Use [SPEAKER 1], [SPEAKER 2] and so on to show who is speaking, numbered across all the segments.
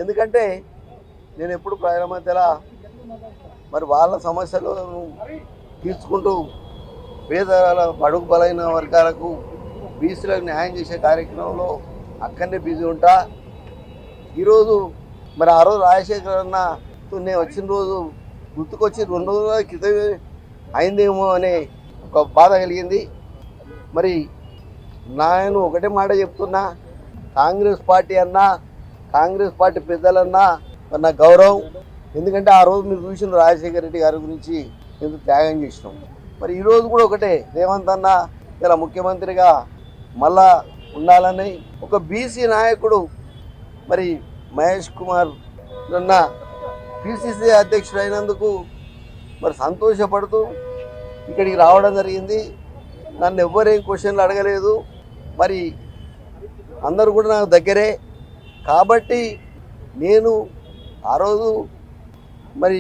[SPEAKER 1] ఎందుకంటే నేను ఎప్పుడు ప్రజల మధ్యలో మరి వాళ్ళ సమస్యలను తీర్చుకుంటూ పేదల బడుగు బలైన వర్గాలకు బీసీలకు న్యాయం చేసే కార్యక్రమంలో అక్కడనే బిజీ ఉంటా. ఈరోజు మరి ఆ రోజు రాజశేఖర్ అన్నతో నేను వచ్చిన రోజు గుర్తుకొచ్చి 2 రోజుల క్రితమే అయిందేమో అనే ఒక బాధ కలిగింది. మరి నేను ఒకటే మాట చెప్తున్నా, కాంగ్రెస్ పార్టీ అన్నా కాంగ్రెస్ పార్టీ పెద్దలన్నా నా గౌరవం. ఎందుకంటే ఆ రోజు మీరు చూసిన రాజశేఖర రెడ్డి గారి గురించి ఎంత త్యాగం చేసినాం. మరి ఈరోజు కూడా ఒకటే, రేవంత్ అన్న ఇలా ముఖ్యమంత్రిగా మళ్ళా ఉండాలని ఒక బీసీ నాయకుడు మరి మహేష్ కుమార్ అన్న పిసిసి అధ్యక్షుడు అయినందుకు మరి సంతోషపడుతూ ఇక్కడికి రావడం జరిగింది. నన్ను ఎవ్వరేం క్వశ్చన్లు అడగలేదు. మరి అందరూ కూడా నాకు దగ్గరే కాబట్టి నేను ఆ రోజు మరి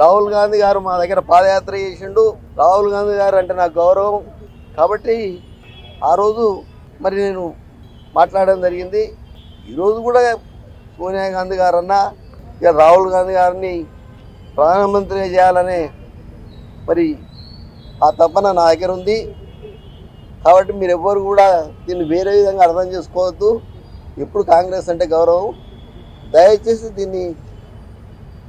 [SPEAKER 1] రాహుల్ గాంధీ గారు మా దగ్గర పాదయాత్ర చేసిండు. రాహుల్ గాంధీ గారు అంటే నాకు గౌరవం కాబట్టి ఆ రోజు మరి నేను మాట్లాడడం జరిగింది. ఈరోజు కూడా సోనియా గాంధీ గారు అన్న ఇక రాహుల్ గాంధీ గారిని ప్రధానమంత్రి చేయాలనే మరి ఆ తపన నా దగ్గర ఉంది. కాబట్టి మీరు ఎవ్వరు కూడా దీన్ని వేరే విధంగా అర్థం చేసుకోవద్దు. ఎప్పుడు కాంగ్రెస్ అంటే గౌరవం, దయచేసి దీన్ని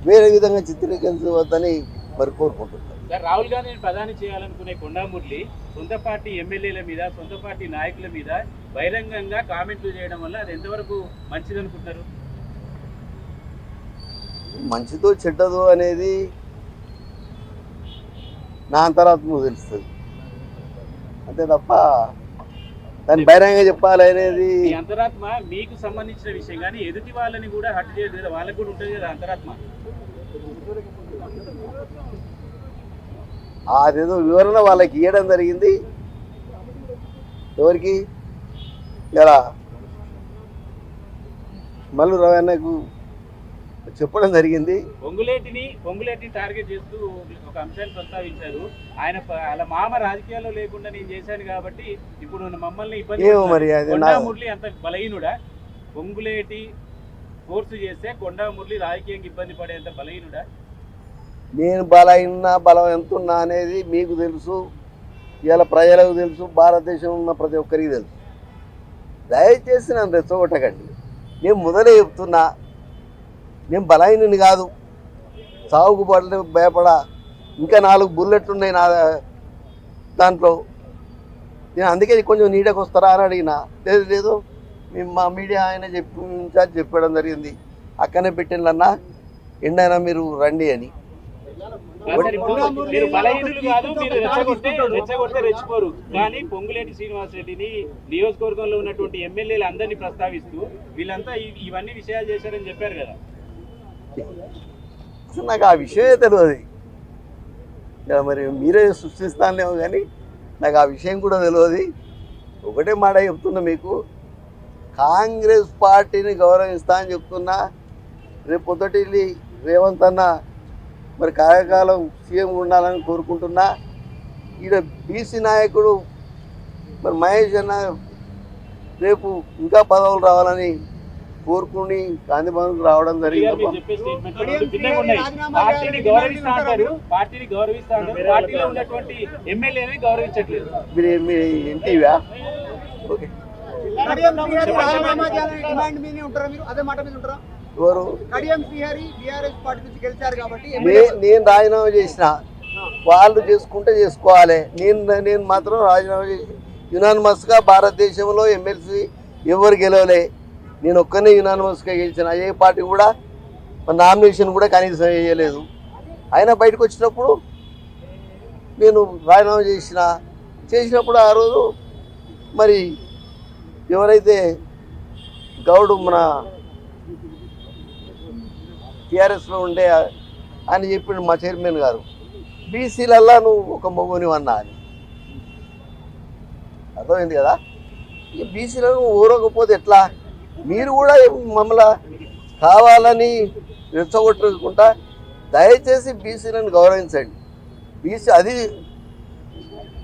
[SPEAKER 1] వేరే విధంగా చిత్రీకరించవద్దని మరి కోరుకుంటున్నాను.
[SPEAKER 2] రాహుల్ గాంధీని ప్రధాని చేయాలనుకునే కొండా మురళి సొంత పార్టీ ఎమ్మెల్యేల మీద, సొంత పార్టీ నాయకుల మీద బహిరంగంగా కామెంట్లు చేయడం వల్ల అది ఎంతవరకు మంచిదనుకుంటున్నారు?
[SPEAKER 1] మంచిదో చెడ్డదో అనేది నా అంతరాత్మకు తెలుస్తుంది, అంతే తప్ప దాన్ని బహిరంగంగా చెప్పాలి అనేది
[SPEAKER 2] అంతరాత్మ మీకు సంబంధించిన విషయం. కానీ ఎదుటి వాళ్ళని కూడా హట్ చేయదు కదా, వాళ్ళకి కూడా ఉంటుంది కదా అంతరాత్మ.
[SPEAKER 1] అదేదో వివరణ వాళ్ళకి ఇవ్వడం జరిగింది. ఎవరికి? ఇలా మల్లు రవణకు చెప్పడం జరిగింది.
[SPEAKER 2] పొంగులేటిని టార్గెట్ చేస్తూ ఒక అంశాన్ని ప్రస్తావించారు. ఆయన అలా మామ రాజకీయాల్లో లేకుండా నేను చేశాను కాబట్టి ఇప్పుడు మమ్మల్ని ఇబ్బంది. కొండా మురళి అంత బలహీనుడా? పొంగులేటి ఫోర్స్ చేస్తే కొండా మురళి రాజకీయంగా ఇబ్బంది పడేంత బలహీనుడా?
[SPEAKER 1] నేను బలం ఎంత ఉన్నా అనేది మీకు తెలుసు, ఇలా ప్రజలకు తెలుసు, భారతదేశంలో ఉన్న ప్రతి ఒక్కరికి తెలుసు. దయచేసి నన్ను రెచ్చగొట్టకండి. నేను మొదలే చెప్తున్నా, నేను బలహీనుని కాదు, సాగుకు భయపడా. ఇంకా 4 బుల్లెట్లు ఉన్నాయి నా దాంట్లో. నేను అందుకే కొంచెం నీడకు వస్తారా అని అడిగినా. లేదు మేము మా మీడియా ఆయన చెప్పడం జరిగింది, అక్కనే పెట్టిండ్లన్నా ఎండైనా మీరు రండి అని.
[SPEAKER 2] మీరు బలహీనులు కాదు, మీరు రెచ్చగొడితే రెచ్చిపోరు. కానీ పొంగులేటి శ్రీనివాసరెడ్డిని నియోజకవర్గంలో ఉన్నటువంటి ఎమ్మెల్యేలు అందరినీ ప్రస్తావిస్తూ వీళ్ళంతా ఇవన్నీ విషయాలు చేశారని చెప్పారు కదా.
[SPEAKER 1] అసలు నాకు ఆ విషయమే తెలియదు. మరి మీరే సృష్టిస్తానేమో కానీ నాకు ఆ విషయం కూడా తెలియదు. ఒకటే మాట చెప్తున్నా మీకు, కాంగ్రెస్ పార్టీని గౌరవిస్తా అని చెప్తున్నా. రేపు పొద్దుటి రేవంత్ అన్న మరి కార్యకాలం సీఎం ఉండాలని కోరుకుంటున్నా. ఈయన బీసీ నాయకుడు మరి మహేష్ అన్న రేపు ఇంకా పదవులు రావాలని కోరుకుని గాంధీ భవన్కు రావడం జరిగింది. మీరు ఏంటివా? ఓకే, ఎవరు? నేను రాజీనామా చేసిన, వాళ్ళు చేసుకుంటే చేసుకోవాలి. నేను మాత్రం రాజీనామా చేసి యునానిమస్గా భారతదేశంలో ఎమ్మెల్సీ ఎవరు గెలవలే, నేను ఒక్కనే యునానిమస్గా గెలిచిన. ఏ పార్టీ కూడా నామినేషన్ కూడా కనీసం వేయలేదు. అయినా బయటకు వచ్చినప్పుడు నేను రాజీనామా చేసినప్పుడు ఆ రోజు మరి ఎవరైతే గౌడు మన టీఆర్ఎస్లో ఉండే ఆయన చెప్పిండు మా చైర్మన్ గారు, బీసీలల్లా నువ్వు ఒక మొగుని అన్నా అని. అర్థమైంది కదా? ఈ బీసీలను ఊరకపోతే ఎట్లా? మీరు కూడా మమ్మల్ని కావాలని రెచ్చగొట్టుకుంటా. దయచేసి బీసీలను గౌరవించండి. బీసీ అది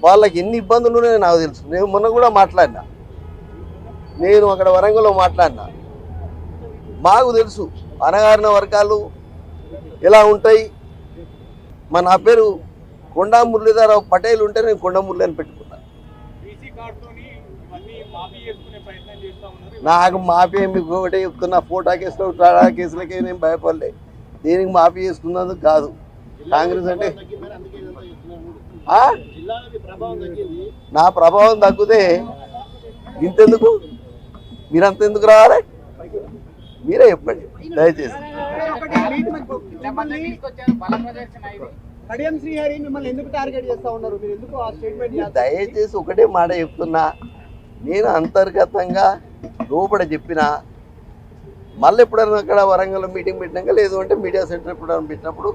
[SPEAKER 1] వాళ్ళకి ఎన్ని ఇబ్బందులు ఉన్నాయో నాకు తెలుసు. నేను మొన్న కూడా మాట్లాడినా, నేను అక్కడ వరంగల్లో మాట్లాడినా. మాకు తెలుసు అణగారిన వర్గాలు ఎలా ఉంటాయి. నా పేరు కొండా మురళీధరరావు పటేల్ ఉంటే నేను కొండ మురళి అని పెట్టుకున్నాను.
[SPEAKER 2] బీసీ కార్డుతోని ఇవన్నీ మాఫీ చేసుకునే ప్రయత్నం చేస్తా ఉన్నారు.
[SPEAKER 1] నాకు మాఫీ మీకు ఒకటే చెప్తున్నా, ఫోటా కేసులో ట్రాడా కేసులకే నేను భయపడలే. దేనికి మాఫీ చేసుకున్నందుకు కాదు. కాంగ్రెస్ అంటే నా ప్రభావం తగ్గితే ఇంతెందుకు, మీరంతెందుకు రావాలి? మీరే చెప్పండి దయచేసి.
[SPEAKER 3] కడియం శ్రీహరి మిమ్మల్ని ఎందుకు టార్గెట్ చేస్తా ఉన్నారు? మీరు ఎందుకు ఆ స్టేట్మెంట్
[SPEAKER 1] దయచేసి ఒకటే మాట చెప్తున్నా, నేను అంతర్గతంగా లోపల చెప్పిన, మళ్ళీ ఎప్పుడైనా అక్కడ వరంగల్ మీటింగ్ పెట్టినాక లేదు అంటే మీడియా సెంటర్ ఎప్పుడైనా పెట్టినప్పుడు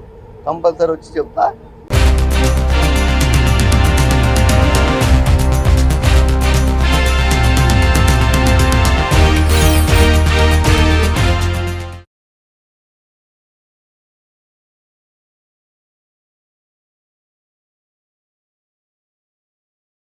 [SPEAKER 1] కంపల్సరీ వచ్చి చెప్తా.